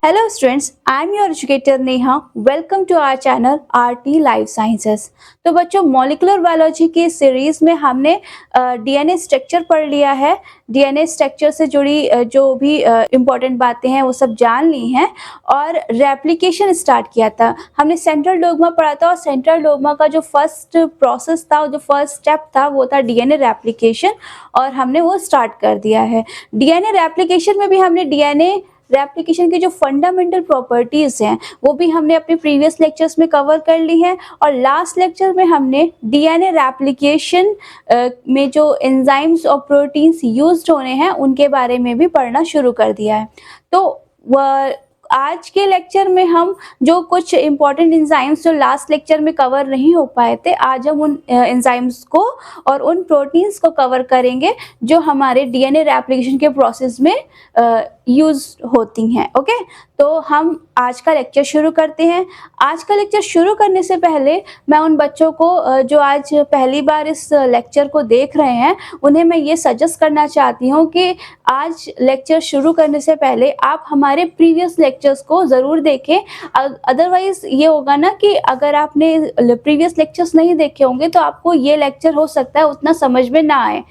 Hello students, I am your educator Neha. Welcome to our channel RT Life Sciences. तो बच्चों molecular biology की series में हमने DNA structure पढ़ लिया है। डीएनए स्ट्रक्चर से जुड़ी जो भी इम्पोर्टेंट बातें हैं वो सब जान ली हैं और रेप्लिकेशन स्टार्ट किया था। हमने सेंट्रल डोग्मा पढ़ा था और सेंट्रल डोग्मा का जो फर्स्ट प्रोसेस था, जो फर्स्ट स्टेप था वो था डीएनए रेप्लिकेशन और हमने वो स्टार्ट कर दिया है। डीएनए रेप्लिकेशन में भी हमने डीएनए रेप्लिकेशन की जो फंडामेंटल प्रॉपर्टीज़ हैं वो भी हमने अपने प्रीवियस लेक्चर्स में कवर कर ली हैं और लास्ट लेक्चर में हमने डीएनए रेप्लिकेशन में जो एंजाइम्स और प्रोटीन्स यूज्ड होने हैं उनके बारे में भी पढ़ना शुरू कर दिया है। तो आज के लेक्चर में हम जो कुछ इम्पॉर्टेंट एंजाइम्स जो लास्ट लेक्चर में कवर नहीं हो पाए थे, आज हम उन एंजाइम्स को और उन प्रोटीन्स को कवर करेंगे जो हमारे डीएनए रेप्लिकेशन के प्रोसेस में यूज होती हैं। ओके, तो हम आज का लेक्चर शुरू करते हैं। आज का लेक्चर शुरू करने से पहले मैं उन बच्चों को जो आज पहली बार इस लेक्चर को देख रहे हैं उन्हें मैं ये सजेस्ट करना चाहती हूँ कि आज लेक्चर शुरू करने से पहले आप हमारे प्रीवियस लेक्चर्स को ज़रूर देखें। अदरवाइज़ ये होगा ना कि अगर आपने प्रीवियस लेक्चर्स नहीं देखे होंगे तो आपको ये लेक्चर हो सकता है उतना समझ में ना आए,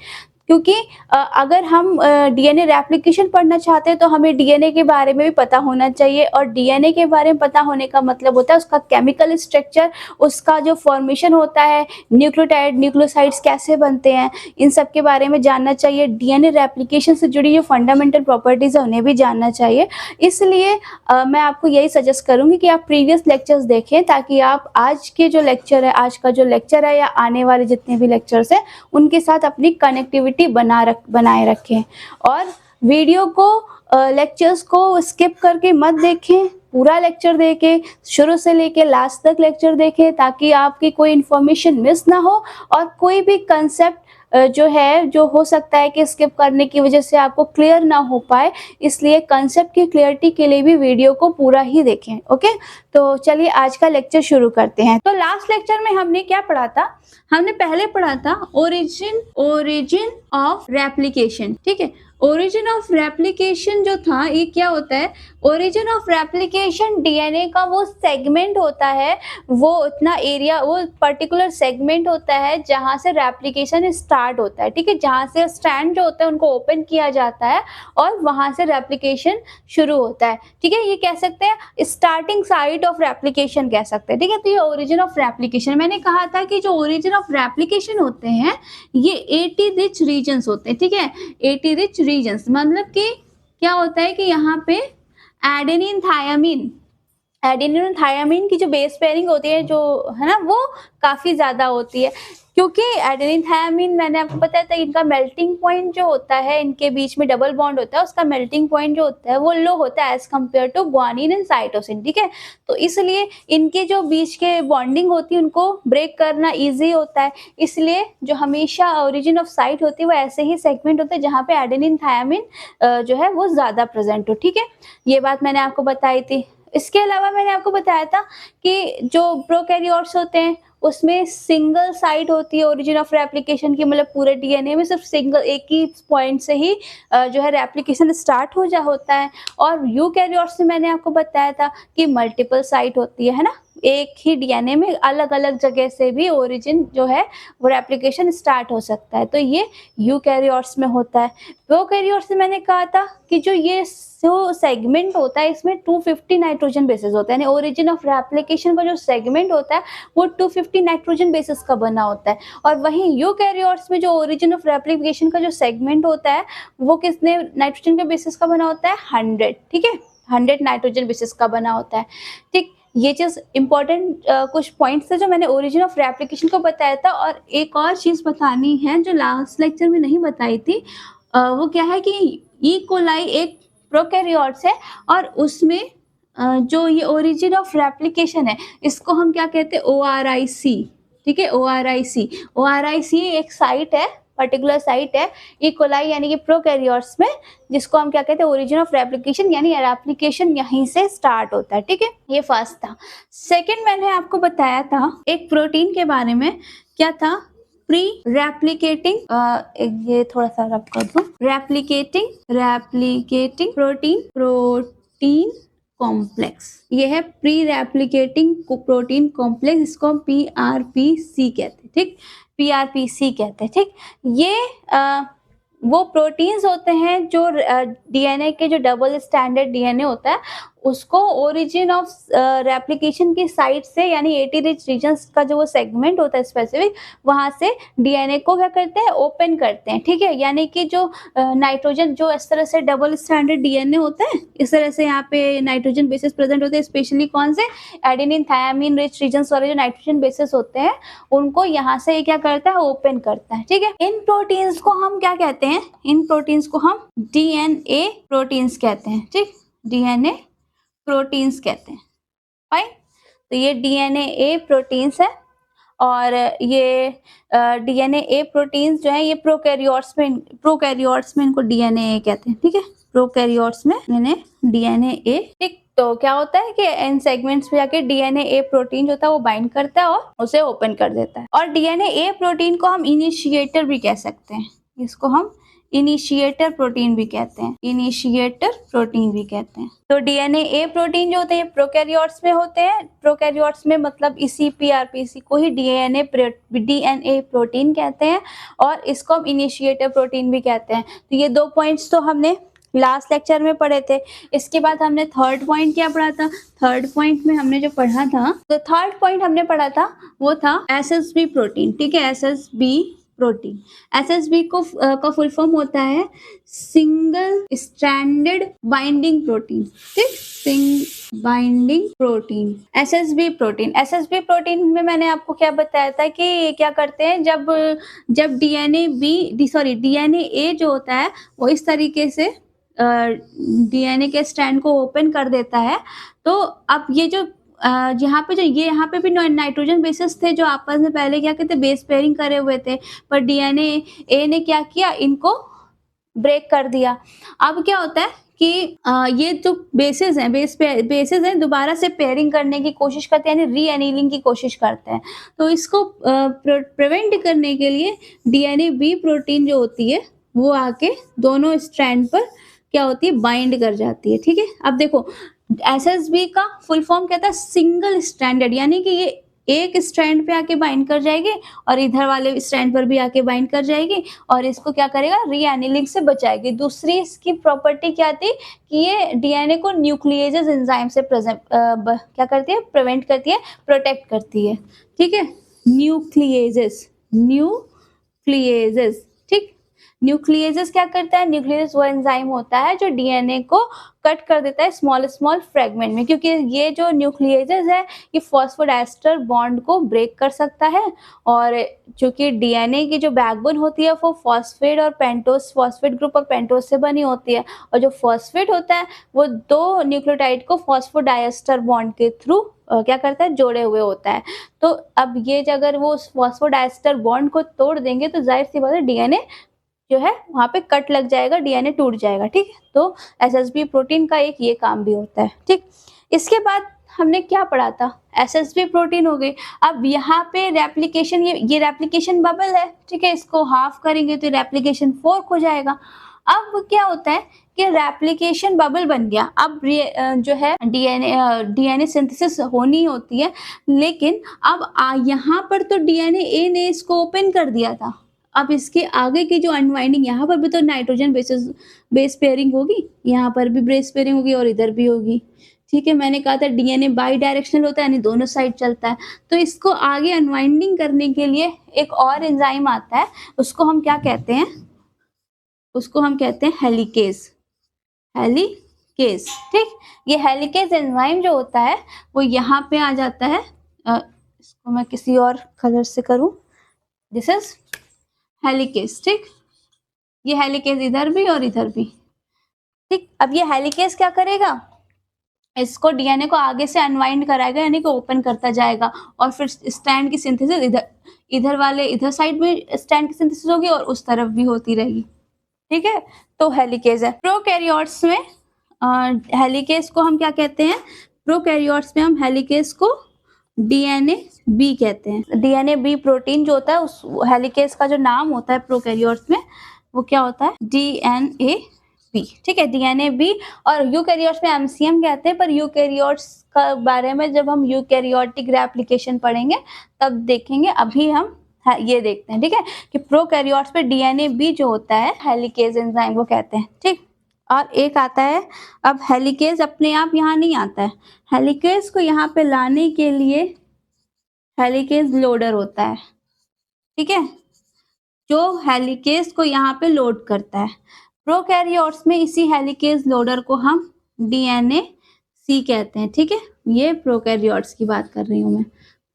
क्योंकि अगर हम डीएनए रेप्लिकेशन पढ़ना चाहते हैं तो हमें डीएनए के बारे में भी पता होना चाहिए और डीएनए के बारे में पता होने का मतलब होता है उसका केमिकल स्ट्रक्चर, उसका जो फॉर्मेशन होता है, न्यूक्लियोटाइड न्यूक्लियोसाइड्स कैसे बनते हैं, इन सब के बारे में जानना चाहिए। डीएनए रेप्लिकेशन से जुड़ी जो फंडामेंटल प्रॉपर्टीज़ है उन्हें भी जानना चाहिए। इसलिए मैं आपको यही सजेस्ट करूँगी कि आप प्रीवियस लेक्चर्स देखें ताकि आप आज के जो लेक्चर है, आज का जो लेक्चर है या आने वाले जितने भी लेक्चर्स हैं उनके साथ अपनी कनेक्टिविटी बनाए रखें और वीडियो को लेक्चर्स को स्किप करके मत देखें। पूरा लेक्चर देखें, शुरू से लेके लास्ट तक लेक्चर देखें ताकि आपकी कोई इन्फॉर्मेशन मिस ना हो और कोई भी कंसेप्ट जो है जो हो सकता है कि स्किप करने की वजह से आपको क्लियर ना हो पाए, इसलिए कंसेप्ट की क्लियरिटी के लिए भी वीडियो को पूरा ही देखें। ओके, तो चलिए आज का लेक्चर शुरू करते हैं। तो लास्ट लेक्चर में हमने क्या पढ़ा था? हमने पहले पढ़ा था ओरिजिन ऑफ रेप्लिकेशन। ठीक है, ओरिजिन ऑफ रेप्लिकेशन जो था ये क्या होता है? ओरिजिन ऑफ रेप्लिकेशन डीएनए का वो सेगमेंट होता है, वो इतना एरिया, वो पर्टिकुलर सेगमेंट होता है जहाँ से रेप्लिकेशन स्टार्ट होता है। ठीक है, जहाँ से स्ट्रैंड जो होता है उनको ओपन किया जाता है और वहाँ से रेप्लिकेशन शुरू होता है। ठीक है, ये कह सकते हैं स्टार्टिंग साइट ऑफ रेप्लिकेशन कह सकते हैं। ठीक है, तो ये ओरिजिन ऑफ रेप्लिकेशन, मैंने कहा था कि जो ओरिजिन ऑफ रेप्लिकेशन होते हैं ये एटी रिच रीजन्स होते हैं। ठीक है, एटी रिच रीजन्स मतलब कि क्या होता है कि यहाँ पे एडेनिन थायामीन की जो बेस पेयरिंग होती है जो है ना वो काफ़ी ज़्यादा होती है, क्योंकि एडेनिन थायामीन मैंने आपको बताया था इनका मेल्टिंग पॉइंट जो होता है, इनके बीच में डबल बॉन्ड होता है, उसका मेल्टिंग पॉइंट जो होता है वो लो होता है as compare to guanine and cytosine. ठीक है, तो इसलिए इनके जो बीच के बॉन्डिंग होती है उनको ब्रेक करना ईजी होता है, इसलिए जो हमेशा ओरिजिन ऑफ साइट होती है वो ऐसे ही सेगमेंट होते हैं जहाँ पे एडेनिन थायामीन जो है वो ज़्यादा प्रेजेंट हो। ठीक है, ये बात मैंने आपको बताई थी। इसके अलावा मैंने आपको बताया था कि जो प्रोकैरियोट्स होते हैं उसमें सिंगल साइट होती है ओरिजिन ऑफ रेप्लिकेशन की, मतलब पूरे डीएनए में सिर्फ सिंगल एक ही पॉइंट से ही जो है रेप्लिकेशन स्टार्ट होता है। और यूकैरियोट्स में मैंने आपको बताया था कि मल्टीपल साइट होती है ना, एक ही डीएनए में अलग अलग जगह से भी ओरिजिन जो है वो रेप्लिकेशन स्टार्ट हो सकता है, तो ये यूकैरियोट्स में होता है। प्रोकैरियोट्स में मैंने कहा था कि जो ये जो सेगमेंट होता है इसमें 250 नाइट्रोजन बेसिस होता है, यानी ओरिजिन ऑफ रेप्लिकेशन का जो सेगमेंट होता है वो 250 नाइट्रोजन बेसिस का बना होता है, और वहीं यूकैरियोट्स में जो ओरिजिन ऑफ रेप्लिकेशन का जो सेगमेंट होता है वो कितने नाइट्रोजन के बेसिस का बना होता है? 100। ठीक है, 100 नाइट्रोजन बेसिस का बना होता है। ठीक, ये चीज़ इंपॉर्टेंट कुछ पॉइंट्स थे जो मैंने ओरिजिन ऑफ रेप्लिकेशन को बताया था। और एक और चीज़ बतानी है जो लास्ट लेक्चर में नहीं बताई थी, वो क्या है कि ई कोलाई एक प्रोकैरियोट्स है और उसमें जो ये ओरिजिन ऑफ रेप्लिकेशन है इसको हम क्या कहते हैं? ORIC। ठीक है, ORIC एक साइट है, पर्टिकुलर साइट है ई कोलाई यानी कि प्रोकैरियोट्स में, जिसको हम क्या कहते हैं? ओरिजिन ऑफ रेप्लिकेशन, यानी रेप्लिकेशन यहीं से स्टार्ट होता है। ठीक है, ये फर्स्ट था। सेकंड मैंने आपको बताया था एक प्रोटीन के बारे में, क्या था? प्री रेप्लिकेटिंग, ये थोड़ा सा रब कर दूं, रेप्लिकेटिंग प्रोटीन कॉम्प्लेक्स, ये है प्री रेप्लिकेटिंग प्रोटीन कॉम्प्लेक्स, इसको हम PRPC कहते हैं, ठीक, PRPC कहते हैं, ठीक। ये वो प्रोटीन्स होते हैं जो डीएनए के जो डबल स्टैंडर्ड डीएनए होता है उसको ओरिजिन ऑफ रेप्लिकेशन की साइट से, यानी एटी रिच रीजन्स का जो वो सेगमेंट होता है स्पेसिफिक, वहां से डीएनए को क्या करते हैं, ओपन करते हैं, ठीक है। यानी कि जो नाइट्रोजन, जो इस तरह से डबल स्टैंडर्ड डीएनए होता है, इस तरह से यहाँ पे नाइट्रोजन बेसिस प्रेजेंट होते हैं, स्पेशली कौन से, एडेनिन थायामीन रिच रीजन्स वाले जो नाइट्रोजन बेसिस होते हैं, उनको यहाँ से ये क्या करता है, ओपन करता है, ठीक है। इन प्रोटीन्स को हम क्या कहते हैं, इन प्रोटीन्स को हम डीएनए प्रोटीन्स कहते हैं, ठीक, डीएनए प्रोटीन्स कहते हैं, फाइन। तो ये डीएनए प्रोटीन्स है, और ये डीएनए प्रोटीन्स जो है ये प्रोकैरियोट्स में इनको डीएनए कहते हैं, ठीक है, प्रोकैरियोट्स में डीएनए, ठीक। तो क्या होता है कि इन सेगमेंट्स पे जाके डीएनए प्रोटीन जो होता है वो बाइंड करता है और उसे ओपन कर देता है। और डीएनए प्रोटीन को हम इनिशिएटर भी कह सकते हैं, इसको हम इनिशिएटर प्रोटीन भी कहते हैं, इनिशिएटर प्रोटीन भी कहते हैं। तो डीएनए प्रोटीन जो होते हैं प्रोकैरियोट्स में होते हैं, प्रोकैरियोट्स में मतलब इसी पीआरपीसी को ही डीएनए प्रोटीन कहते हैं, और इसको हम इनिशिएटर प्रोटीन भी कहते हैं। तो ये 2 पॉइंट्स तो हमने लास्ट लेक्चर में पढ़े थे। इसके बाद हमने थर्ड पॉइंट क्या पढ़ा था, थर्ड पॉइंट में हमने जो पढ़ा था, तो थर्ड पॉइंट हमने पढ़ा था वो था एसएसबी प्रोटीन, ठीक है, एसएसबी प्रोटीन। एसएसबी को का फुल फॉर्म होता है सिंगल स्ट्रैंडेड बाइंडिंग प्रोटीन, ठीक, binding protein, SSB protein. SSB protein में मैंने आपको क्या बताया था कि क्या करते हैं, जब डीएनए जो होता है वो इस तरीके से डीएनए के स्ट्रैंड को ओपन कर देता है, तो अब ये जो यहाँ पे भी नाइट्रोजन बेसिस थे जो आपस में पहले क्या कहते बेस पेयरिंग करे हुए थे, पर डीएनए ने क्या किया, इनको ब्रेक कर दिया। अब क्या होता है कि ये जो बेसिस हैं दोबारा से पेयरिंग करने की कोशिश करते हैं, यानी री एनीलिंग की कोशिश करते हैं। तो इसको प्रिवेंट करने के लिए डीएनए बी प्रोटीन जो होती है वो आके दोनों स्ट्रैंड पर क्या होती है, बाइंड कर जाती है, ठीक है। अब देखो एसएसबी का फुल फॉर्म क्या था, सिंगल स्ट्रैंडेड, यानी कि ये एक स्ट्रैंड पे आके बाइंड कर जाएगी और इधर वाले स्ट्रैंड पर भी आके बाइंड कर जाएगी, और इसको क्या करेगा, री एनीलिंग से बचाएगी। दूसरी इसकी प्रॉपर्टी क्या थी कि ये डीएनए को न्यूक्लिएजेस एंजाइम से क्या करती है, प्रिवेंट करती है, प्रोटेक्ट करती है, ठीक है। न्यूक्लिएजेस, ठीक। न्यूक्लिएजेस क्या करता है, न्यूक्लिएजेस वो एंजाइम होता है जो डीएनए को कट कर देता है स्मॉल फ्रेगमेंट में, क्योंकि ये जो न्यूक्लिएजेस है ये फॉस्फोडाइस्टर बॉन्ड को ब्रेक कर सकता है, और चूंकि डीएनए की जो बैकबोन होती है वो फॉस्फेट ग्रुप और पेंटोस से बनी होती है, और जो फॉस्फेट होता है वो 2 न्यूक्लियोटाइड को फॉस्फोडाइस्टर बॉन्ड के थ्रू क्या करता है, जोड़े हुए होता है। तो अब ये अगर वो फॉस्फोडाइस्टर बॉन्ड को तोड़ देंगे तो जाहिर सी बात है डीएनए जो है वहां पे कट लग जाएगा, डीएनए टूट जाएगा, ठीक है। तो एसएसबी प्रोटीन का एक ये काम भी होता है, ठीक। इसके बाद हमने क्या पढ़ा था, एसएसबी प्रोटीन हो गई। अब यहाँ पे रेप्लिकेशन, ये रेप्लिकेशन बबल है, ठीक है, इसको हाफ करेंगे तो रेप्लिकेशन फोर्क हो जाएगा। अब क्या होता है कि रेप्लिकेशन बबल बन गया, अब जो है डीएनए सिंथेसिस होनी होती है, लेकिन अब यहाँ पर तो डीएनए ने इसको ओपन कर दिया था, अब इसके आगे की जो अनवाइंडिंग, यहाँ पर भी तो नाइट्रोजन बेस पेयरिंग होगी, यहाँ पर भी बेस पेयरिंग होगी और इधर भी होगी, ठीक है। मैंने कहा था डीएनए बाई डायरेक्शनल होता है, यानी दोनों साइड चलता है। तो इसको आगे अनवाइंडिंग करने के लिए एक और एंजाइम आता है, उसको हम क्या कहते हैं, उसको हम कहते हैं हेलिकेज, ठीक। ये हेलिकेज एंजाइम जो होता है वो यहाँ पे आ जाता है, इसको मैं किसी और कलर से करूँ, दिस इज हेलिकेज, ठीक। ये हेलिकेज इधर भी और इधर भी, ठीक। अब ये हेलिकेज क्या करेगा, इसको डीएनए को आगे से अनवाइंड कराएगा, यानी कि ओपन करता जाएगा, और फिर स्ट्रैंड की सिंथेसिस इधर साइड में स्ट्रैंड की सिंथेसिस होगी और उस तरफ भी होती रहेगी, ठीक है। तो हेलिकेज है। प्रोकैरियोट्स में हेलिकेज को हम क्या कहते हैं, प्रोकैरियोट्स में हम हेलिकेज को डीएनए बी कहते हैं। डीएनए बी प्रोटीन जो होता है उस हेलिकेज का जो नाम होता है प्रोकैरियोट्स में वो क्या होता है, डीएनए बी, ठीक है, डीएनए बी। और यूकैरियोट्स में एमसीएम कहते हैं, पर यूकैरियोट्स का बारे में जब हम यूकैरियोटिक रेप्लिकेशन पढ़ेंगे तब देखेंगे। अभी हम ये देखते हैं, ठीक है, कि प्रोकैरियोट्स में डीएनए बी जो होता है हेलिकेज एंजाइम वो कहते हैं, ठीक। और एक आता है, अब हेलिकेज अपने आप यहाँ नहीं आता है, हेलिकेज को यहाँ पे लाने के लिए हेलिकेज लोडर होता है, ठीक है, जो हेलिकेज को यहाँ पे लोड करता है। प्रोकैरियोट्स में इसी हेलिकेज लोडर को हम डीएनए सी कहते हैं, ठीक है। ये प्रोकैरियोट्स की बात कर रही हूँ मैं,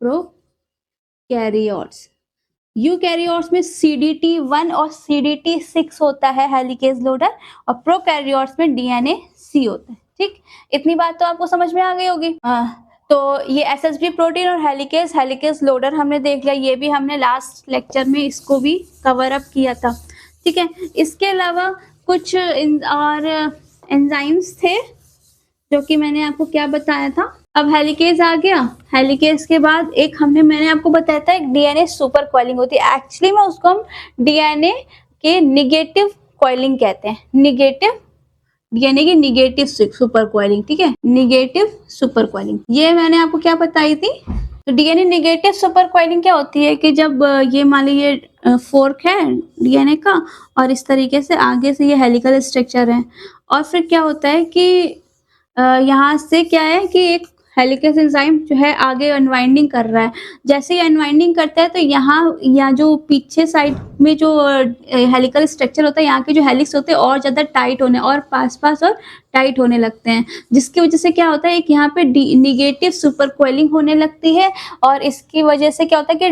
प्रोकैरियोट्स। यूकैरियोट्स में CDT1 और CDT6 होता है हेलिकेज लोडर, और प्रोकैरियोट्स में डीएनए सी होता है, ठीक। इतनी बात तो आपको समझ में आ गई होगी। तो ये एसएसबी प्रोटीन और हेलिकेज लोडर हमने देख लिया, ये भी हमने लास्ट लेक्चर में इसको भी कवर अप किया था, ठीक है। इसके अलावा कुछ और एंजाइम्स थे जो कि मैंने आपको क्या बताया था। अब हेलिकेज आ गया, हेलिकेज के बाद एक मैंने आपको बताया था एक डीएनए सुपर कॉइलिंग होती है। एक्चुअली में उसको हम डीएनए के निगेटिव कॉइलिंग कहते हैं, निगेटिव डीएनए की निगेटिव सुपर कॉइलिंग, ठीक है, निगेटिव सुपर कॉइलिंग। ये मैंने आपको क्या बताई थी। तो डीएनए निगेटिव सुपर कॉइलिंग क्या होती है कि जब ये मान लीजिए फोर्क है डीएनए का और इस तरीके से आगे से ये हेलिकल स्ट्रक्चर है, और फिर क्या होता है कि यहाँ से क्या है कि एक हेलिकेज एंजाइम जो है आगे अनवाइंडिंग कर रहा है। जैसे ही अनवाइंडिंग करता है तो यहाँ जो पीछे साइड में जो हेलिकल स्ट्रक्चर होता है, यहाँ के जो हेलिक्स होते हैं और ज़्यादा टाइट होने और पास और टाइट होने लगते हैं, जिसकी वजह से क्या होता है एक यहाँ पे निगेटिव सुपर कॉइलिंग होने लगती है। और इसकी वजह से क्या होता है कि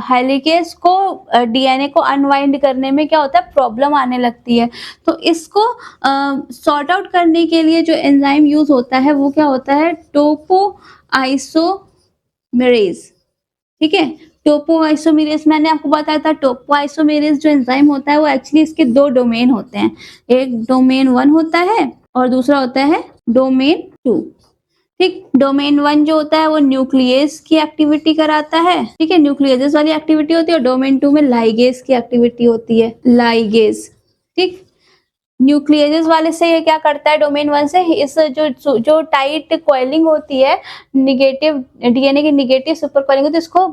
हेलिकेज को डीएनए को अनवाइंड करने में क्या होता है प्रॉब्लम आने लगती है। तो इसको सॉर्ट आउट करने के लिए जो एंजाइम यूज होता है वो क्या होता है टोपो आइसोमेरेज, ठीक है। टोपो आइसोमेरेज मैंने आपको बताया था, टोपो आइसोमेरेज जो एंजाइम होता है वो एक्चुअली इसके दो डोमेन होते हैं, एक डोमेन 1 होता है और दूसरा होता है डोमेन 2, ठीक। डोमेन 1 जो होता है वो न्यूक्लियस की एक्टिविटी कराता है, ठीक है, न्यूक्लियस वाली एक्टिविटी होती है, और डोमेन 2 में लाइगेज की एक्टिविटी होती है, लाइगेज, ठीक। न्यूक्लियस वाले से ये क्या करता है डोमेन 1 से इस जो टाइट कॉइलिंग होती है निगेटिव डीएनए की निगेटिव सुपर कॉइलिंग होती है, इसको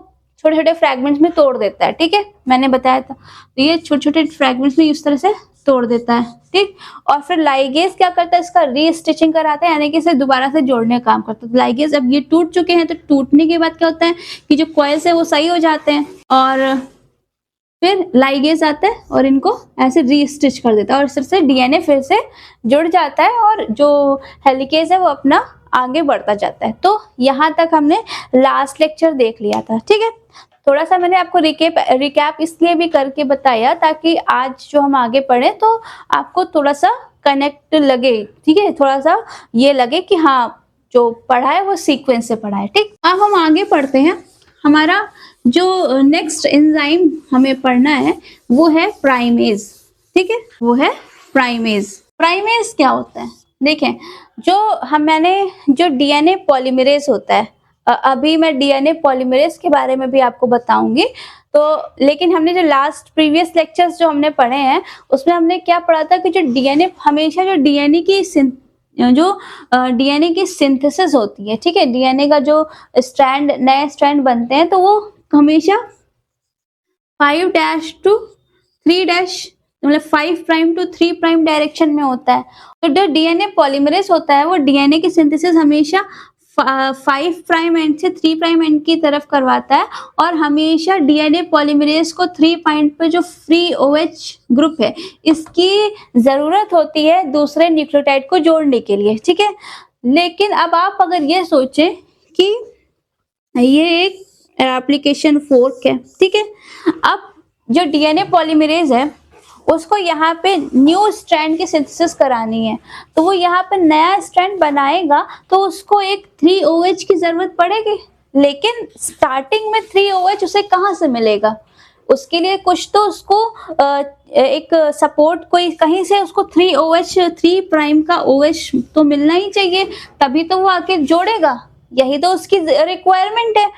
छोटे छोटे फ्रैगमेंट्स में तोड़ देता है, ठीक है, मैंने बताया था। तो ये छोटे छोटे फ्रैगमेंट्स में इस तरह से तोड़ देता है, ठीक। और फिर लाइगेज क्या करता है इसका रीस्टिचिंग कराता है, यानी कि इसे दोबारा से जोड़ने का काम करता है। तो लाइगेज अब ये टूट चुके हैं तो टूटने के बाद क्या होता है कि जो कॉइल्स है वो सही हो जाते हैं, और फिर लाइगेज आता है और इनको ऐसे रीस्टिच कर देता है, और इस तरह से डीएनए फिर से जुड़ जाता है और जो हेलिकेज है वो अपना आगे बढ़ता जाता है। तो यहाँ तक हमने लास्ट लेक्चर देख लिया था, ठीक है। थोड़ा सा मैंने आपको रिकैप इसलिए भी करके बताया ताकि आज जो हम आगे पढ़े तो आपको थोड़ा सा कनेक्ट लगे, ठीक है, थोड़ा सा ये लगे कि हाँ जो पढ़ा है वो सीक्वेंस से पढ़ा है, ठीक। अब हम आगे पढ़ते हैं। हमारा जो नेक्स्ट एंजाइम हमें पढ़ना है वो है प्राइमेज, ठीक है, वो है प्राइमेज। प्राइमेज क्या होता है देखें, मैंने जो डीएनए पॉलीमरेज होता है, अभी मैं डीएनए पॉलीमरेज के बारे में भी आपको बताऊंगी। तो लेकिन हमने जो लास्ट प्रीवियस लेक्चर्स जो हमने पढ़े हैं उसमें हमने क्या पढ़ा था कि जो डीएनए हमेशा जो डीएनए की सिंथेसिस होती है, ठीक है, डीएनए का जो नए स्ट्रैंड बनते हैं तो वो हमेशा 5' to 3' मतलब 5' to 3' डायरेक्शन में होता है। तो जो डीएनए पॉलीमरेज होता है वो डीएनए की सिंथेसिस हमेशा 5' एंड से 3' एंड की तरफ करवाता है, और हमेशा डीएनए पॉलीमरेज को 3' पे जो फ्री OH ग्रुप है इसकी जरूरत होती है दूसरे न्यूक्लियोटाइड को जोड़ने के लिए, ठीक है। लेकिन अब आप अगर ये सोचें कि ये एक एप्लीकेशन फोर्क है, ठीक है। अब जो डीएनए पॉलीमरेज है उसको यहाँ पे न्यू स्ट्रैंड की सिंथेसिस करानी है, तो वो यहाँ पे नया स्ट्रैंड बनाएगा तो उसको एक 3OH की जरूरत पड़ेगी। लेकिन स्टार्टिंग में 3OH उसे कहाँ से मिलेगा, उसके लिए कुछ तो उसको एक सपोर्ट कोई कहीं से उसको 3 का OH तो मिलना ही चाहिए, तभी तो वो आके जोड़ेगा, यही तो उसकी रिक्वायरमेंट है।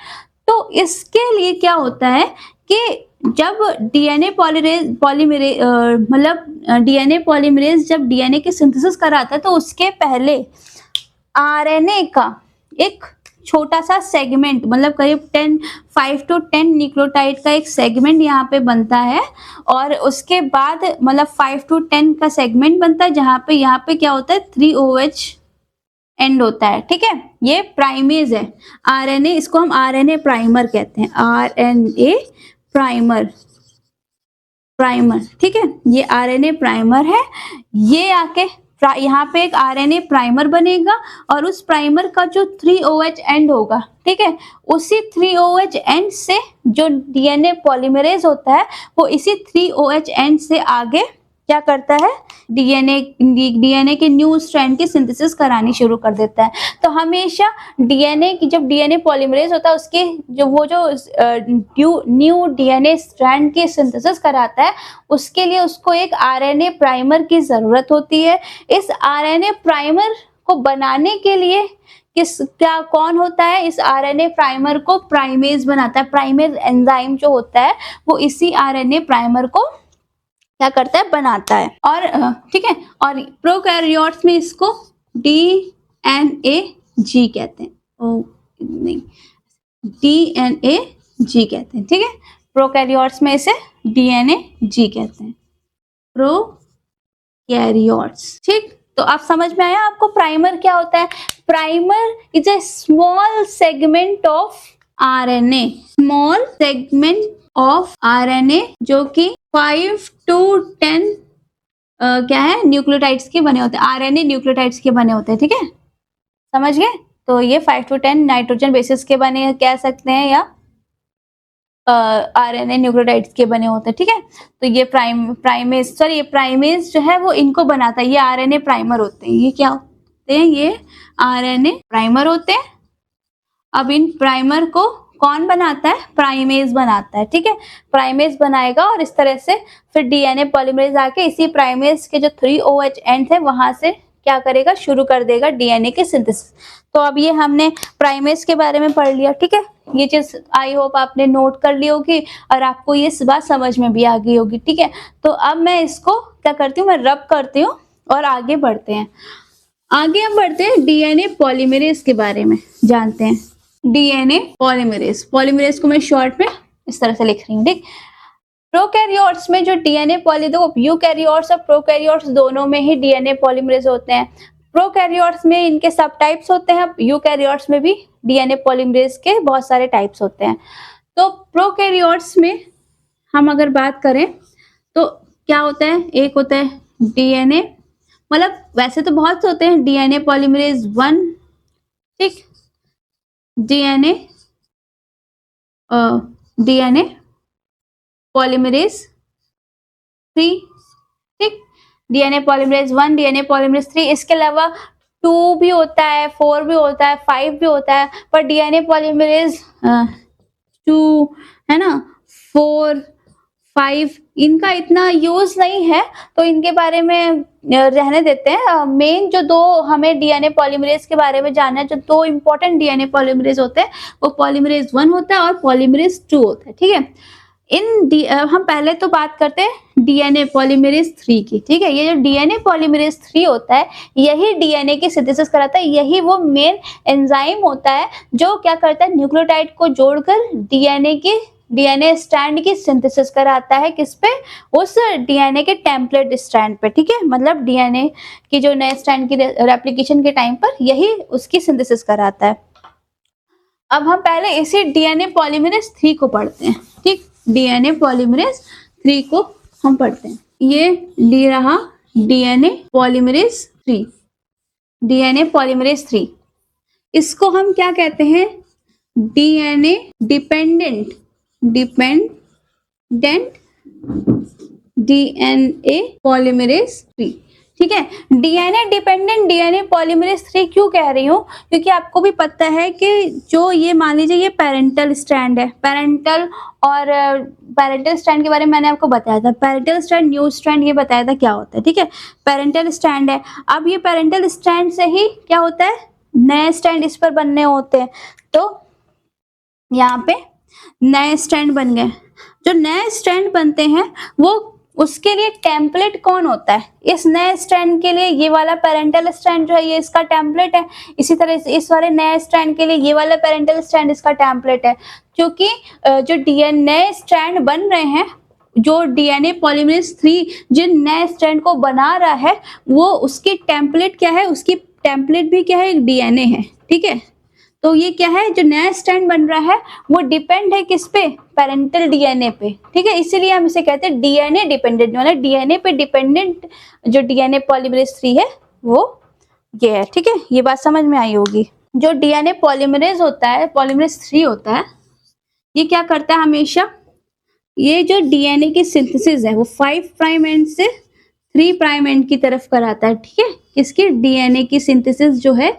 तो इसके लिए क्या होता है कि जब डीएनए पॉलीमरेज मतलब डीएनए पॉलीमरेज जब डीएनए की सिंथेसिस कराता है तो उसके पहले आरएनए का एक छोटा सा सेगमेंट, मतलब करीब 5 to 10 न्यूक्लियोटाइड का एक सेगमेंट यहाँ पे बनता है, और उसके बाद मतलब 5 to 10 का सेगमेंट बनता है जहाँ पे यहाँ पे क्या होता है 3OH एंड होता है। ठीक है, ये प्राइमेज है आरएनए, इसको हम आरएनए प्राइमर कहते हैं, आरएनए प्राइमर। ठीक है, ये आरएनए प्राइमर है। ये आके यहाँ पे एक आरएनए प्राइमर बनेगा और उस प्राइमर का जो 3OH एंड होगा, ठीक है, उसी 3OH एंड से जो डीएनए पॉलीमरेज होता है वो इसी 3OH एंड से आगे क्या करता है, डीएनए के न्यू स्ट्रैंड की सिंथेसिस करानी शुरू कर देता है। तो हमेशा डीएनए की जब डीएनए पॉलीमरेज होता है उसके जो न्यू डीएनए स्ट्रैंड की सिंथेसिस कराता है उसके लिए उसको एक आरएनए प्राइमर की जरूरत होती है। इस आरएनए प्राइमर को बनाने के लिए कौन होता है, इस आरएनए प्राइमर को प्राइमेज बनाता है। प्राइमेज एंजाइम जो होता है वो इसी आरएनए प्राइमर को क्या करता है, बनाता है। और ठीक है, और प्रोकैरियोट्स में इसको डीएनएजी कहते हैं, नहीं डीएनएजी कहते हैं। ठीक है, प्रोकैरियोट्स में इसे डीएनएजी कहते हैं, प्रोकैरियोट्स। ठीक, तो आप समझ में आया आपको प्राइमर क्या होता है। Primer is a small segment of RNA, small segment of RNA जो कि 5 to 10 क्या है, न्यूक्लियोटाइड्स के बने होते हैं, आरएनए न्यूक्लियोटाइड्स के बने होते हैं। ठीक है, समझ गए। तो ये 5 to 10 नाइट्रोजन बेसिस के बने कह सकते हैं या आरएनए न्यूक्लियोटाइड्स के बने होते हैं। ठीक है, तो ये प्राइमेज जो है वो इनको बनाता है, ये आरएनए प्राइमर होते हैं। ये क्या होते हैं, ये आरएनए प्राइमर होते हैं। अब इन प्राइमर को कौन बनाता है, प्राइमेज बनाता है। ठीक है, प्राइमेज बनाएगा और इस तरह से फिर डीएनए पॉलीमरेज आके इसी प्राइमेज के जो 3OH एंड है वहां से क्या करेगा, शुरू कर देगा डीएनए की सिंथेसिस। तो अब ये हमने प्राइमेज के बारे में पढ़ लिया। ठीक है, ये चीज आई होप आपने नोट कर ली होगी और आपको ये बात समझ में भी आ गई होगी। ठीक है, तो अब मैं इसको क्या करती हूँ, मैं रब करती हूँ और आगे बढ़ते हैं। आगे हम बढ़ते हैं डीएनए पॉलीमरेज के बारे में जानते हैं। डीएनए पॉलीमरेज को मैं शॉर्ट में इस तरह से लिख रही हूँ। ठीक, प्रोकैरियोट्स में जो डीएनए यूकैरियोट्स और प्रोकैरियोट्स दोनों में ही डीएनए पॉलीमरेज होते हैं। प्रोकैरियोट्स में इनके सब टाइप्स होते हैं, यूकैरियोट्स में भी डीएनए पॉलीमरेज के बहुत सारे टाइप्स होते हैं। तो प्रोकैरियोट्स में हम अगर बात करें तो क्या होता है, एक होता है डीएनए, मतलब वैसे तो बहुत से होते हैं, डीएनए पॉलीमरेज 1, ठीक, डीएनए पॉलीमरेज 3, ठीक, डीएनए पॉलीमरेज 1, डीएनए पॉलीमरेज 3, इसके अलावा 2 भी होता है, 4 भी होता है, 5 भी होता है, पर डीएनए पॉलीमरेज 2 है ना, 4, 5 इनका इतना यूज नहीं है, तो इनके बारे में रहने देते हैं। मेन जो दो हमें डीएनए पॉलीमरेज के बारे में जानना है, जो दो इंपॉर्टेंट डीएनए पॉलीमरेज होते हैं वो पॉलीमरेज 1 होता है और पॉलीमरेज 2 होता है। ठीक है, हम पहले तो बात करते हैं डीएनए पॉलीमरेज 3 की। ठीक है, ये जो डीएनए पॉलीमरेज 3 होता है यही डीएनए की सिंथेसिस कराता है, यही वो मेन एंजाइम होता है जो क्या करता है, न्यूक्लियोटाइड को जोड़कर डीएनए स्ट्रैंड की सिंथेसिस कराता है। किस पे, उस डीएनए के टेम्पलेट स्ट्रैंड पे। ठीक है, मतलब डीएनए की जो नए स्ट्रैंड की रेप्लिकेशन के टाइम पर यही उसकी सिंथेसिस कराता है। अब हम पहले इसी डीएनए पॉलीमरेज 3 को पढ़ते हैं। ठीक, डीएनए पॉलीमरेज 3 को हम पढ़ते हैं। ये ले रहा डीएनए पॉलीमरेज 3, डीएनए पॉलीमरेज 3, इसको हम क्या कहते हैं, डीएनए डिपेंडेंट डीएनए पॉलीमरेज 3। ठीक है, डीएनए डिपेंडेंट डीएनए पॉलीमरेज 3 क्यों कह रही हूँ, क्योंकि आपको भी पता है कि जो ये मान लीजिए ये पेरेंटल स्ट्रैंड है, पेरेंटल स्ट्रैंड के बारे में मैंने आपको बताया था, पेरेंटल स्ट्रैंड न्यू स्ट्रैंड ये बताया था क्या होता है। ठीक है, पेरेंटल स्ट्रैंड है। अब ये पेरेंटल स्ट्रैंड से ही क्या होता है, नए स्ट्रैंड इस पर बनने होते हैं। तो यहाँ पे नए स्ट्रैंड बन गए। जो नए स्ट्रैंड बनते हैं वो उसके लिए टेम्पलेट कौन होता है? इस नए स्ट्रैंड के लिए ये वाला पेरेंटल स्ट्रैंड जो है ये इसका टेम्पलेट है। इसी तरह से इस वाले नए स्ट्रैंड के लिए ये वाला पेरेंटल स्ट्रैंड इसका टेम्पलेट है। क्योंकि जो डीएनए नए स्ट्रैंड बन रहे हैं, जो डीएनए पॉलीमरेज 3 जिन नए स्ट्रैंड को बना रहा है वो उसकी टेम्पलेट क्या है? उसकी टेम्पलेट भी क्या है? डीएनए है। ठीक है, तो ये क्या है? जो नया स्ट्रैंड बन रहा है वो डिपेंड है किस पे? पेरेंटल डीएनए पे। ठीक है, इसीलिए हम इसे कहते हैं डीएनए डिपेंडेंट, मतलब डीएनए पे डिपेंडेंट जो डीएनए पॉलीमरेज 3 है वो ये है। ठीक है, ये बात समझ में आई होगी। जो डीएनए पॉलीमरेज होता है, पॉलीमरेज 3 होता है, ये क्या करता है हमेशा? ये जो डीएनए की सिंथेसिस है वो 5 प्राइम एंड से 3 प्राइम एंड की तरफ कराता है। ठीक है, किसकी? डीएनए की सिंथेसिस जो है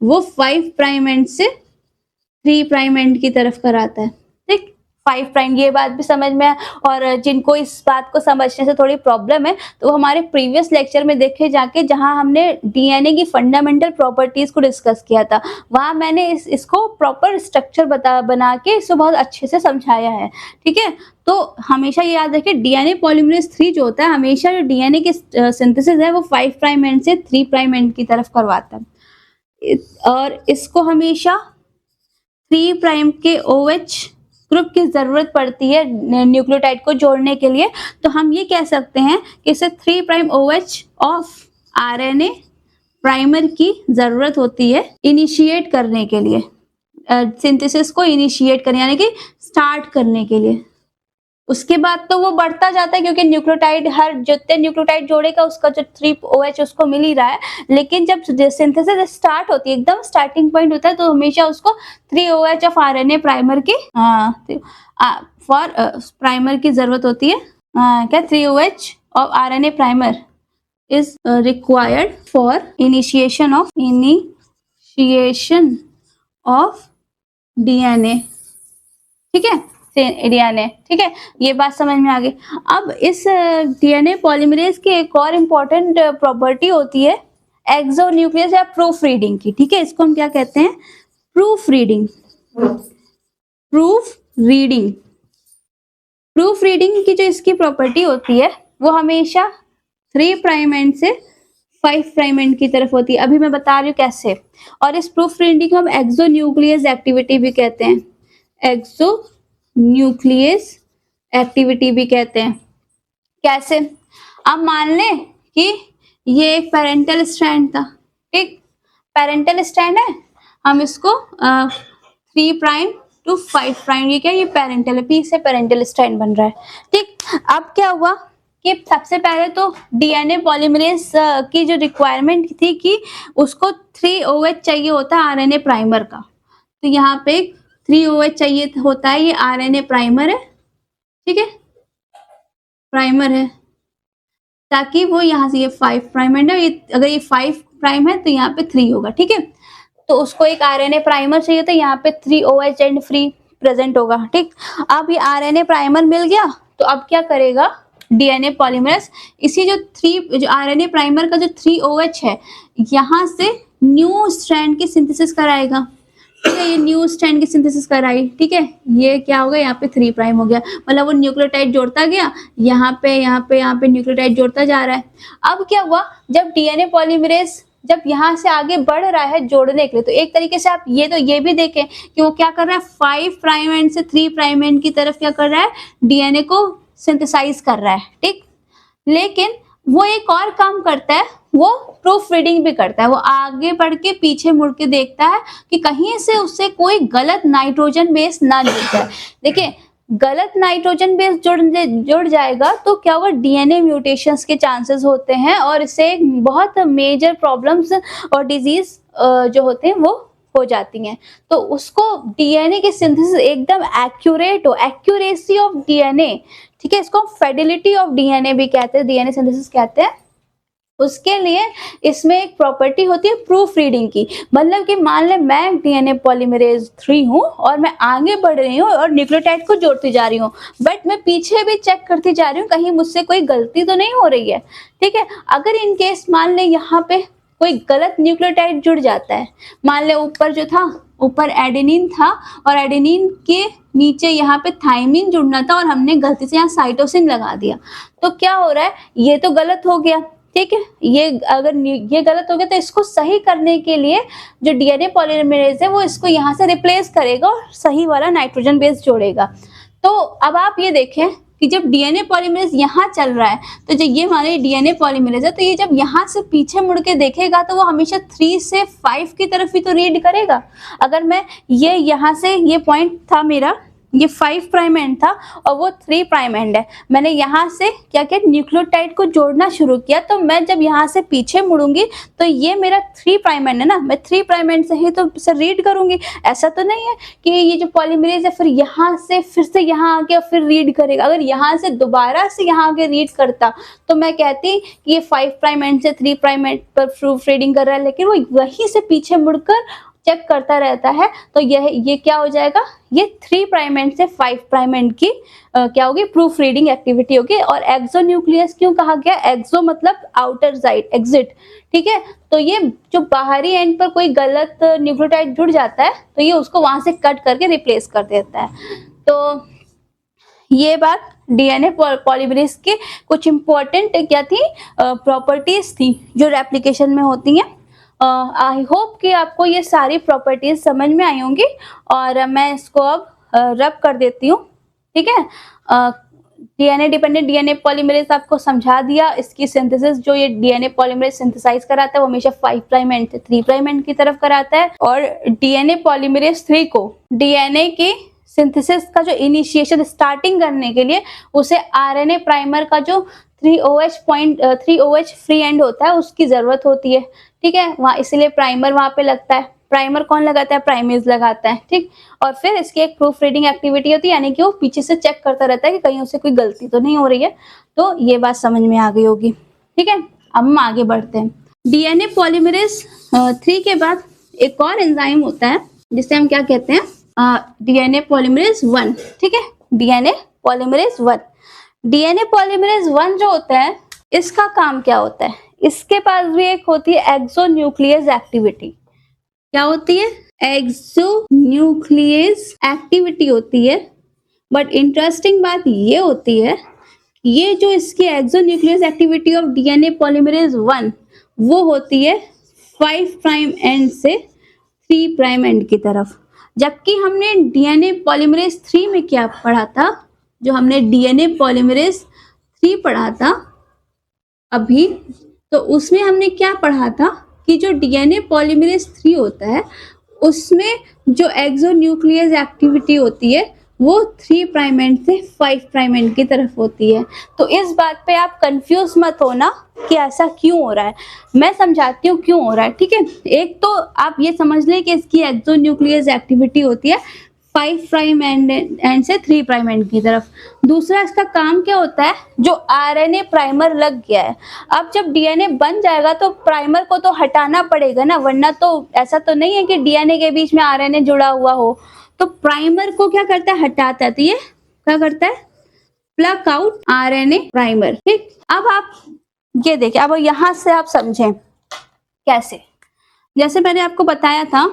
वो 5 प्राइम एंड से 3 प्राइम एंड की तरफ कराता है। ठीक, 5 प्राइम, ये बात भी समझ में है। और जिनको इस बात को समझने से थोड़ी प्रॉब्लम है तो वो हमारे प्रीवियस लेक्चर में देखे जाके, जहां हमने डीएनए की फंडामेंटल प्रॉपर्टीज को डिस्कस किया था, वहां मैंने इसको प्रॉपर स्ट्रक्चर बना के इसको बहुत अच्छे से समझाया है। ठीक है, तो हमेशा ये याद रखिए डीएनए पॉलीमरेज 3 जो होता है, हमेशा जो डीएनए की सिंथेसिस है वो 5 प्राइम एंड से 3 प्राइम एंड की तरफ करवाता है। और इसको हमेशा 3 प्राइम के OH ग्रुप की जरूरत पड़ती है न्यूक्लियोटाइड को जोड़ने के लिए। तो हम ये कह सकते हैं कि इसे 3 prime OH of RNA primer की जरूरत होती है इनिशिएट करने के लिए, सिंथेसिस को इनिशिएट करने यानी कि स्टार्ट करने के लिए। उसके बाद तो वो बढ़ता जाता है क्योंकि न्यूक्लियोटाइड, हर जितने न्यूक्लियोटाइड जोड़ेगा उसका जो 3 OH उसको मिल ही रहा है। लेकिन जब सिंथेसिस स्टार्ट होती है, एकदम स्टार्टिंग पॉइंट होता है, तो हमेशा उसको 3 OH ऑफ RNA प्राइमर की फॉर प्राइमर की जरूरत होती है। क्या 3 OH of RNA primer is required for initiation of DNA. ठीक है, डीएनए। ठीक है, ये बात समझ में आ गई। अब इस डीएनए पॉलीमरेज की एक और इम्पोर्टेंट प्रॉपर्टी होती है एक्सोन्यूक्लियस या प्रूफ रीडिंग की। ठीक है, इसको हम क्या कहते हैं? Proof reading. Proof reading, proof reading की जो इसकी प्रॉपर्टी होती है वो हमेशा 3 प्राइम एंड से 5 प्राइम एंड की तरफ होती है। अभी मैं बता रही हूँ कैसे। और इस प्रूफ रीडिंग को हम एक्सोन्यूक्लियस एक्टिविटी भी कहते हैं, एक्सोन्यूक्लियस एक्टिविटी भी कहते हैं। कैसे? अब मान लें कि ये एक पेरेंटल स्ट्रैंड था। ठीक, पेरेंटल स्ट्रैंड है, हम इसको 3 प्राइम टू 5 प्राइम, ये क्या? ये पेरेंटल है, पी से पेरेंटल स्ट्रैंड बन रहा है। ठीक, अब क्या हुआ कि सबसे पहले तो डीएनए पॉलीमरेज की जो रिक्वायरमेंट थी कि उसको 3 OH चाहिए होता है आरएनए प्राइमर का। तो यहाँ पे 3 OH चाहिए होता है, ये आरएनए प्राइमर है। ठीक है, प्राइमर है, ताकि वो यहाँ से ये 5 प्राइम है ना, ये अगर ये 5 प्राइम है तो यहाँ पे 3 होगा। ठीक है, तो उसको एक आरएनए प्राइमर चाहिए था, यहाँ पे 3 OH एंड फ्री प्रेजेंट होगा। ठीक, अब ये आरएनए प्राइमर मिल गया तो अब क्या करेगा डीएनए पॉलीमरेज? इसी जो आरएनए प्राइमर का जो 3 OH है यहाँ से न्यू स्ट्रैंड की सिंथेसिस कराएगा। ठीक है, ये न्यू स्ट्रैंड की सिंथेसिस कराई। ठीक है, ये क्या होगा? यहाँ पे 3 प्राइम हो गया, मतलब वो न्यूक्लियोटाइड जोड़ता गया, यहाँ पे न्यूक्लियोटाइड जोड़ता जा रहा है। अब क्या हुआ, जब डीएनए पॉलीमरेज जब यहाँ से आगे बढ़ रहा है जोड़ने के लिए, तो एक तरीके से आप ये भी देखें कि वो क्या कर रहा है, 5 प्राइम एंड से 3 प्राइम एंड की तरफ क्या कर रहा है, डीएनए को सिंथेसाइज कर रहा है। ठीक, लेकिन वो एक और काम करता है, वो प्रूफ रीडिंग भी करता है। वो आगे बढ़ के पीछे मुड़ के देखता है कि कहीं से उससे कोई गलत नाइट्रोजन बेस ना जुड़ जाए। देखिए, गलत नाइट्रोजन बेस जुड़ जाएगा तो क्या होगा, डीएनए म्यूटेशंस के चांसेस होते हैं और इससे बहुत मेजर प्रॉब्लम्स और डिजीज जो होते हैं वो हो जाती हैं। तो उसको डीएनए की सिंथेसिस एकदम एक्यूरेट हो, एक्यूरेसी ऑफ डीएनए। ठीक है, इसको फिडिलिटी ऑफ डीएनए भी कहते हैं, डीएनए सिंथेसिस कहते हैं। उसके लिए इसमें एक प्रॉपर्टी होती है प्रूफ रीडिंग की। मतलब कि मान ले मैं डीएनए पॉलीमरेज 3 हूँ और मैं आगे बढ़ रही हूँ और न्यूक्लियोटाइड को जोड़ती जा रही हूँ, बट मैं पीछे भी चेक करती जा रही हूँ कहीं मुझसे कोई गलती तो नहीं हो रही है। ठीक है, अगर इन केस मान ले यहाँ पे कोई गलत न्यूक्लियोटाइड जुड़ जाता है, मान ले ऊपर जो था ऊपर एडेनिन था और एडेनिन के नीचे यहाँ पे थाइमिन जुड़ना था और हमने गलती से यहाँ साइटोसिन लगा दिया। तो क्या हो रहा है, ये तो गलत हो गया, ठीक है। ये अगर ये गलत हो गया तो इसको सही करने के लिए जो डीएनए पॉलीमरेज है वो इसको यहाँ से रिप्लेस करेगा और सही वाला नाइट्रोजन बेस जोड़ेगा। तो अब आप ये देखें कि जब डीएनए पॉलीमरेज यहाँ चल रहा है तो जो ये हमारे डीएनए पॉलीमरेज है तो ये जब यहाँ से पीछे मुड़ के देखेगा तो वो हमेशा 3 से 5 की तरफ ही तो रीड करेगा। अगर मैं ये यहाँ से, ये पॉइंट था मेरा, ये 5 प्राइम एंड था और वो 3 प्राइम एंड है, मैंने यहाँ से क्या किया, न्यूक्लियोटाइड को जोड़ना शुरू किया। तो मैं जब यहाँ से पीछे मुड़ूंगी तो ये मेरा 3 प्राइम एंड है ना, मैं 3 प्राइम एंड से ही तो इसे रीड करूंगी। ऐसा तो नहीं है कि ये जो पॉलीमरेज है फिर यहाँ से फिर से यहाँ आके फिर रीड करेगा। अगर यहाँ से दोबारा से यहाँ आके रीड करता तो मैं कहती कि ये 5 प्राइम एंड से 3 प्राइम एंड पर प्रूफ रीडिंग कर रहा है, लेकिन वो वहीं से पीछे मुड़कर चेक करता रहता है। तो ये क्या हो जाएगा, ये 3 प्राइम एंड से 5 प्राइम एंड की क्या होगी, प्रूफ रीडिंग एक्टिविटी होगी। और एक्सोन्यूक्लियस क्यों कहा गया, एक्सो मतलब आउटर साइड, एग्जिट, ठीक है। तो ये जो बाहरी एंड पर कोई गलत न्यूक्लियोटाइड जुड़ जाता है तो ये उसको वहां से कट करके रिप्लेस कर देता है। तो ये बात डीएनए पॉलीमरेज के कुछ इंपॉर्टेंट क्या थी, प्रॉपर्टीज थी जो रेप्लिकेशन में होती हैं। आई होप कि आपको ये सारी प्रॉपर्टीज समझ में आई होंगी और मैं इसको अब रब कर देती हूँ, ठीक है। डीएनए डिपेंडेंट डीएनए पॉलीमरेज आपको समझा दिया। इसकी सिंथेसिस जो ये डीएनए पॉलीमरेज सिंथेसाइज कराता है वो हमेशा 5 प्राइम एंड से 3 प्राइम एंड की तरफ कराता है। और डीएनए पॉलीमरेज 3 को डीएनए की सिंथेसिस का जो इनिशिएशन स्टार्टिंग करने के लिए उसे आरएनए प्राइमर का जो 3OH फ्री एंड होता है उसकी जरूरत होती है, ठीक है। वहाँ इसलिए प्राइमर वहां पे लगता है। प्राइमर कौन लगाता है, प्राइमेज लगाता है, ठीक। और फिर इसकी एक प्रूफ रीडिंग एक्टिविटी होती है, यानी कि वो पीछे से चेक करता रहता है कि कहीं उसे कोई गलती तो नहीं हो रही है। तो ये बात समझ में आ गई होगी, ठीक है। अब हम आगे बढ़ते हैं। डीएनए पॉलीमरेज 3 के बाद एक और एंजाइम होता है जिसे हम क्या कहते हैं, डीएनए पॉलीमरेज 1, ठीक है। डीएनए पॉलीमरेज 1, डीएनए पॉलीमरेज 1 जो होता है इसका काम क्या होता है, इसके पास भी एक होती है एक्सोन्यूक्लियस एक्टिविटी। क्या होती है, एक्सोन्यूक्लियस एक्टिविटी होती है। बट इंटरेस्टिंग बात ये होती है, ये जो इसकी exonuclease activity of DNA polymerase 1 वो होती है 5 प्राइम एंड से 3 प्राइम एंड की तरफ। जबकि हमने डीएनए पॉलीमरेज 3 में क्या पढ़ा था, जो हमने डीएनए पॉलीमरेज 3 पढ़ा था अभी, तो उसमें हमने क्या पढ़ा था कि जो डीएनए पॉलीमरेज 3 होता है उसमें जो एक्सोन्यूक्लियस एक्टिविटी होती है वो 3 प्राइम एंड से 5 प्राइम एंड की तरफ होती है। तो इस बात पे आप कंफ्यूज मत होना कि ऐसा क्यों हो रहा है, मैं समझाती हूँ क्यों हो रहा है, ठीक है। एक तो आप ये समझ लें कि इसकी एक्सोन्यूक्लियस एक्टिविटी होती है 5 प्राइम एंड से 3 प्राइम एंड की तरफ। दूसरा इसका काम क्या होता है, जो आरएनए प्राइमर लग गया है, अब जब डीएनए बन जाएगा तो प्राइमर को तो हटाना पड़ेगा ना, वरना तो ऐसा तो नहीं है कि डीएनए के बीच में आरएनए जुड़ा हुआ हो। तो प्राइमर को क्या करता है, हटाता है। तो ये क्या करता है, प्लग आउट आरएनए प्राइमर, ठीक। अब आप ये देखिए, अब यहां से आप समझें कैसे। जैसे मैंने आपको बताया था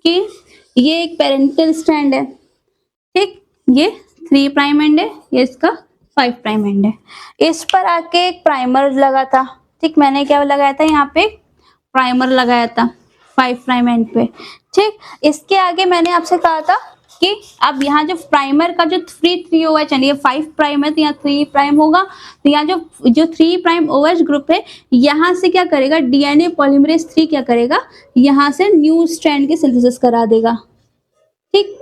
कि ये एक पेरेंटल स्ट्रैंड है, ठीक, ये 3 प्राइम एंड है, ये इसका 5 प्राइम एंड है। इस पर आके एक प्राइमर लगा था, ठीक, मैंने क्या लगाया था, यहाँ पे प्राइमर लगाया था 5 प्राइम एंड पे, ठीक। इसके आगे मैंने आपसे कहा था कि अब यहाँ जो प्राइमर का जो 3OH है, ये 5 प्राइम है तो यहाँ 3 प्राइम होगा। तो यहाँ जो 3 प्राइम OH ग्रुप है, यहाँ से क्या करेगा, डीएनए पॉलीमरेज 3 क्या करेगा, यहाँ से न्यू स्ट्रैंड की सिंथेसिस करा देगा, ठीक,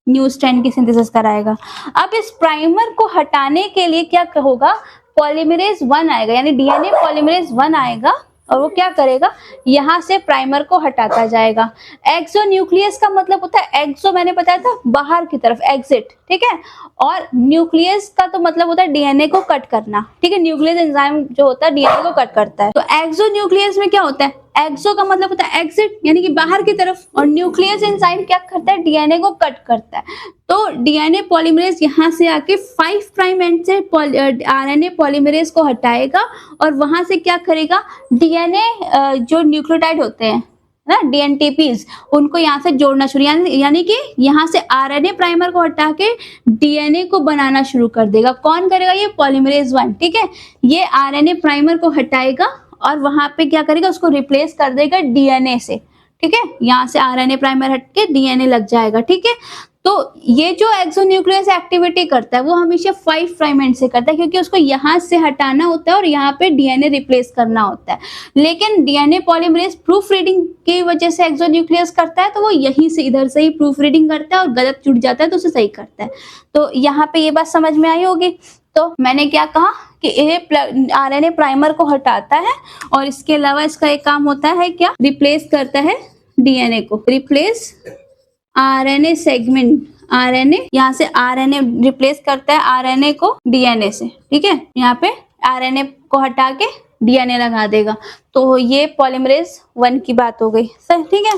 न्यू स्ट्रैंड की सिंथेसिस कराएगा। अब इस प्राइमर को हटाने के लिए क्या होगा, पॉलीमरेज 1 आएगा, यानी डीएनए पॉलीमरेज 1 आएगा और वो क्या करेगा, यहाँ से प्राइमर को हटाता जाएगा। एक्सोन्यूक्लियस का मतलब होता है, एक्सो मैंने बताया था बाहर की तरफ, एग्जिट, ठीक है। और न्यूक्लियस का तो मतलब होता है डीएनए को कट करना, ठीक है। न्यूक्लियस एंजाइम जो होता है डीएनए को कट करता है। तो एक्सोन्यूक्लियस में क्या होता है, एक्सो का मतलब होता है एग्जिट, यानी कि बाहर की तरफ, और न्यूक्लियस एंजाइम क्या करता है, डीएनए को कट करता है। तो डीएनए पॉलीमरेज यहाँ से आके 5 प्राइम एंड से आरएनए पॉलीमरेज को हटाएगा और वहां से क्या करेगा, डीएनए जो न्यूक्लियोटाइड होते हैं, ना DNTPs, उनको यहाँ से जोड़ना शुरू, यानी कि यहाँ से RNA प्राइमर को हटा के DNA को बनाना शुरू कर देगा। कौन करेगा? ये पॉलीमरेज 1, ठीक है। ये RNA प्राइमर को हटाएगा और वहां पे क्या करेगा? उसको रिप्लेस कर देगा DNA से, ठीक है। यहाँ से RNA प्राइमर हट के DNA लग जाएगा, ठीक है। तो ये जो एक्सोन्यूक्लियस एक्टिविटी करता है वो हमेशा 5 प्राइम एंड से करता है, क्योंकि उसको यहाँ से हटाना होता है और यहाँ पे DNA रिप्लेस करना होता है। लेकिन DNA पॉलीमरेज प्रूफ रीडिंग की वजह से एक्सोन्यूक्लियस करता है, तो वो यहीं से इधर से ही प्रूफ रीडिंग करता है और गलत जुड़ जाता है तो उसे सही करता है। तो यहाँ पे ये बात समझ में आई होगी। तो मैंने क्या कहा कि ये RNA प्राइमर को हटाता है और इसके अलावा इसका एक काम होता है क्या? रिप्लेस करता है DNA को। रिप्लेस RNA सेगमेंट, RNA यहाँ से RNA रिप्लेस करता है RNA को DNA से, ठीक है। यहाँ पे RNA को हटा के DNA लगा देगा। तो ये पॉलीमरेज 1 की बात हो गई, सर, ठीक है।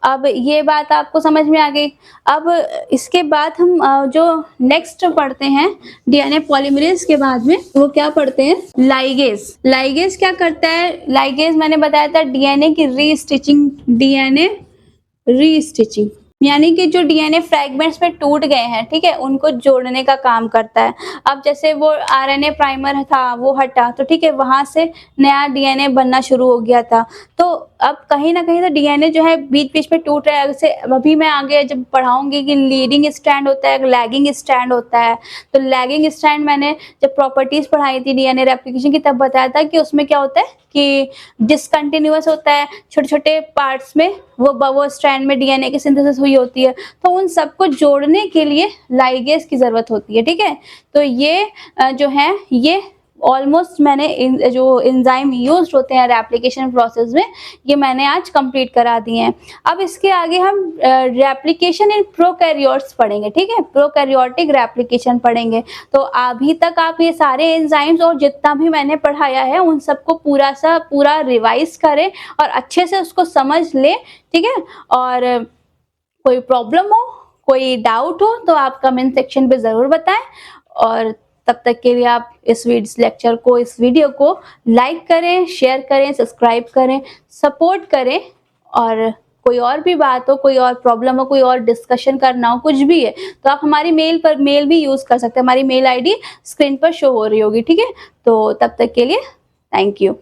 अब ये बात आपको समझ में आ गई। अब इसके बाद हम जो नेक्स्ट पढ़ते हैं DNA पॉलीमरेज के बाद में, वो क्या पढ़ते हैं? लाइगेज। लाइगेज क्या करता है? लाइगेज मैंने बताया था DNA की रीस्टिचिंग, DNA रीस्टिचिंग, यानी कि जो DNA फ्रैगमेंट्स में टूट गए हैं, ठीक है, उनको जोड़ने का काम करता है। अब जैसे वो RNA प्राइमर था वो हटा, तो ठीक है, वहां से नया DNA बनना शुरू हो गया था। तो अब कहीं ना कहीं तो DNA जो है बीच बीच में टूट रहा है। जैसे अभी मैं आगे जब पढ़ाऊंगी कि लीडिंग स्ट्रैंड होता है, लैगिंग स्ट्रैंड होता है। तो लैगिंग स्ट्रैंड मैंने जब प्रॉपर्टीज पढ़ाई थी DNA रेप्लिकेशन की, तब बताया था कि उसमें क्या होता है कि डिसकंटिन्यूअस होता है, छोटे छोटे पार्ट्स में वो स्ट्रैंड में DNA की सिंथेसिस हुई होती है। तो उन सबको जोड़ने के लिए लाइगेज की जरूरत होती है, ठीक है। तो ये जो है ये ऑलमोस्ट मैंने जो एंजाइम यूज होते हैं रेप्लिकेशन प्रोसेस में, ये मैंने आज कंप्लीट करा दिए हैं। अब इसके आगे हम रेप्लिकेशन इन प्रोकैरियोट्स पढ़ेंगे, ठीक है, प्रोकैरियोटिक रेप्लिकेशन पढ़ेंगे। तो अभी तक आप ये सारे एंजाइम्स और जितना भी मैंने पढ़ाया है उन सबको पूरा रिवाइज करें और अच्छे से उसको समझ लें, ठीक है। और कोई प्रॉब्लम हो, कोई डाउट हो तो आप कमेंट सेक्शन पे ज़रूर बताएं। और तब तक के लिए आप इस लेक्चर को, इस वीडियो को लाइक करें, शेयर करें, सब्सक्राइब करें, सपोर्ट करें। और कोई और भी बात हो, कोई और प्रॉब्लम हो, कोई और डिस्कशन करना हो, कुछ भी है, तो आप हमारी मेल भी यूज़ कर सकते हैं। हमारी मेल ID स्क्रीन पर शो हो रही होगी, ठीक है। तो तब तक के लिए थैंक यू।